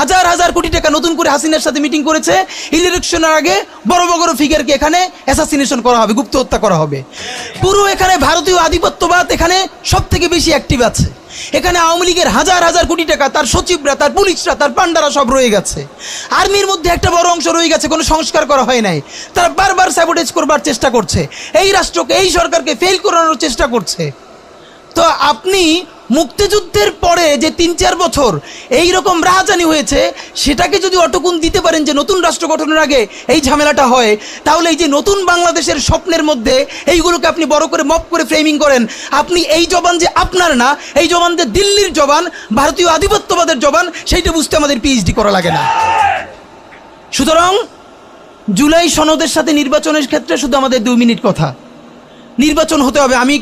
হাজার হাজার কোটি টাকা নতুন করে হাসিনার সাথে মিটিং করেছে, ইলেকশনের আগে বড় বড় ফিগারকে এখানে অ্যাসাসিনেশন করা হবে, গুপ্ত হত্যা করা হবে। পুরো এখানে ভারতীয় আধিপত্যবাদ এখানে সব থেকে বেশি অ্যাক্টিভ আছে। এখানে আওয়ামী লীগের হাজার হাজার কোটি টাকা, তার সচিবরা, তার পুলিশরা, তার পান্ডারা সব রয়ে গেছে। আর্মির মধ্যে একটা বড় অংশ রয়ে গেছে, কোনো সংস্কার করা হয় নাই। তারা বারবার স্যাবোটেজ করবার চেষ্টা করছে, এই রাষ্ট্রকে, এই সরকারকে ফেল করানোর চেষ্টা করছে। তো আপনি মুক্তিযুদ্ধের পরে যে ৩-৪ বছর এই রকম রাহাজানি হয়েছে, সেটাকে যদি অটকুন দিতে পারেন যে নতুন রাষ্ট্র গঠনের আগে এই ঝামেলাটা হয়, তাহলে এই যে নতুন বাংলাদেশের স্বপ্নের মধ্যে এইগুলোকে আপনি বড় করে মপ করে ফ্রেমিং করেন, আপনি এই জবান যে আপনার না, এই জবান যে দিল্লির জবান, ভারতীয় আধিপত্যবাদের জবান, সেইটা বুঝতে আমাদের পিএইচডি করা লাগে না। সুতরাং জুলাই সনদের সাথে নির্বাচনের ক্ষেত্রে শুধু আমাদের 2 মিনিট কথা। নির্বাচন হতে হবে। আমি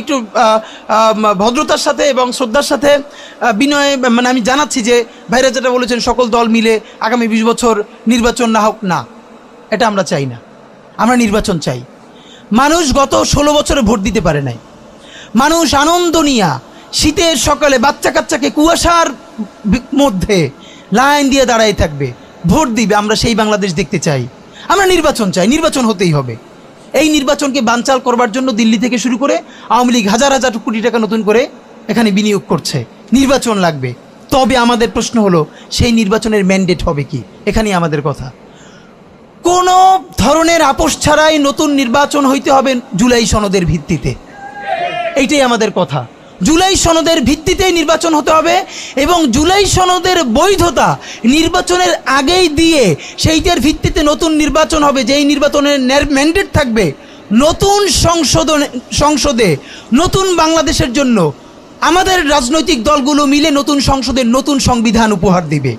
একটু ভদ্রতার সাথে এবং শ্রদ্ধার সাথে বিনয় আমি জানাচ্ছি যে ভাইরা যেটা বলেছেন সকল দল মিলে আগামী 20 বছর নির্বাচন না হোক, না, এটা আমরা চাই না। আমরা নির্বাচন চাই। মানুষ গত 16 বছরে ভোট দিতে পারে নাই। মানুষ আনন্দ নিয়া শীতের সকালে বাচ্চা কাচ্চাকে কুয়াশার মধ্যে লাইন দিয়ে দাঁড়াই থাকবে, ভোট দিবে। আমরা সেই বাংলাদেশ দেখতে চাই। আমরা নির্বাচন চাই, নির্বাচন হতেই হবে। এই নির্বাচনকে বানচাল করবার জন্য দিল্লি থেকে শুরু করে আওয়ামী লীগ হাজার হাজার কোটি টাকা নতুন করে এখানে বিনিয়োগ করছে। নির্বাচন লাগবে। তবে আমাদের প্রশ্ন হলো, সেই নির্বাচনের ম্যান্ডেট হবে কি? এখানেই আমাদের কথা। কোনো ধরনের আপোষ ছাড়াই নতুন নির্বাচন হইতে হবে জুলাই সনদের ভিত্তিতে। এইটাই আমাদের কথা। জুলাই সনদের ভিত্তিতেই নির্বাচন হতে হবে এবং জুলাই সনদের বৈধতা নির্বাচনের আগেই দিয়ে সেইটার ভিত্তিতে নতুন নির্বাচন হবে, যেই নির্বাচনের ম্যান্ডেট থাকবে নতুন সংসদে নতুন বাংলাদেশের জন্য আমাদের রাজনৈতিক দলগুলো মিলে নতুন সংসদের নতুন সংবিধান উপহার দিবে।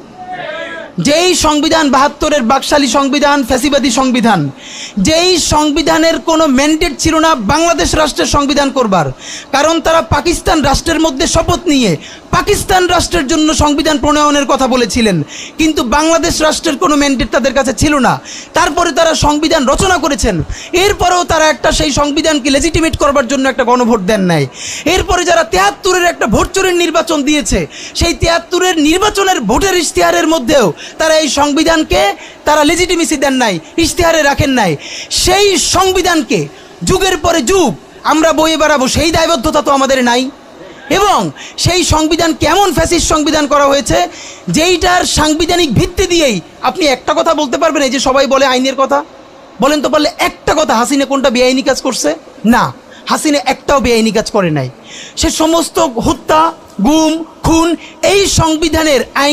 যেই সংবিধান 72-এর বাকশালী সংবিধান, ফ্যাসিবাদী সংবিধান, যেই সংবিধানের কোনো ম্যান্ডেট ছিল না বাংলাদেশ রাষ্ট্রের সংবিধান করবার, কারণ তারা পাকিস্তান রাষ্ট্রের মধ্যে শপথ নিয়ে পাকিস্তান রাষ্ট্রের জন্য সংবিধান প্রণয়নের কথা বলেছিলেন, কিন্তু বাংলাদেশ রাষ্ট্রের কোনো ম্যান্ডেট তাদের কাছে ছিল না। তারপরে তারা সংবিধান রচনা করেছেন, এরপরেও তারা একটা সেই সংবিধানকে লেজিটিমেট করবার জন্য একটা গণভোট দেন নাই। এরপরে যারা 73-এর একটা ভোট চোরের নির্বাচন দিয়েছে, সেই 73-এর নির্বাচনের ভোটের ইশতেহারের মধ্যেও তারা এই সংবিধানকে তারা লেজিটিমেসি দেন নাই, ইশতেহারে রাখেন নাই। সেই সংবিধানকে যুগের পরে যুগ আমরা বয়ে বেড়াবো, সেই দায়বদ্ধতা তো আমাদের নাই। এবং সেই সংবিধান কেমন ফ্যাসিস্ট সংবিধান করা হয়েছে, যেইটার সাংবিধানিক ভিত্তি দিয়েই আপনি একটা কথা বলতে পারবেন। এই যে সবাই বলে আইনের কথা, বলেন তো পারলে একটা কথা, হাসিনা কোনটা বেআইনি কাজ করছে? না, হাসিনা একটাও বেআইনি কাজ করে নাই। সে সমস্ত হত্যা, গুম, খুন এই সংবিধানের আইন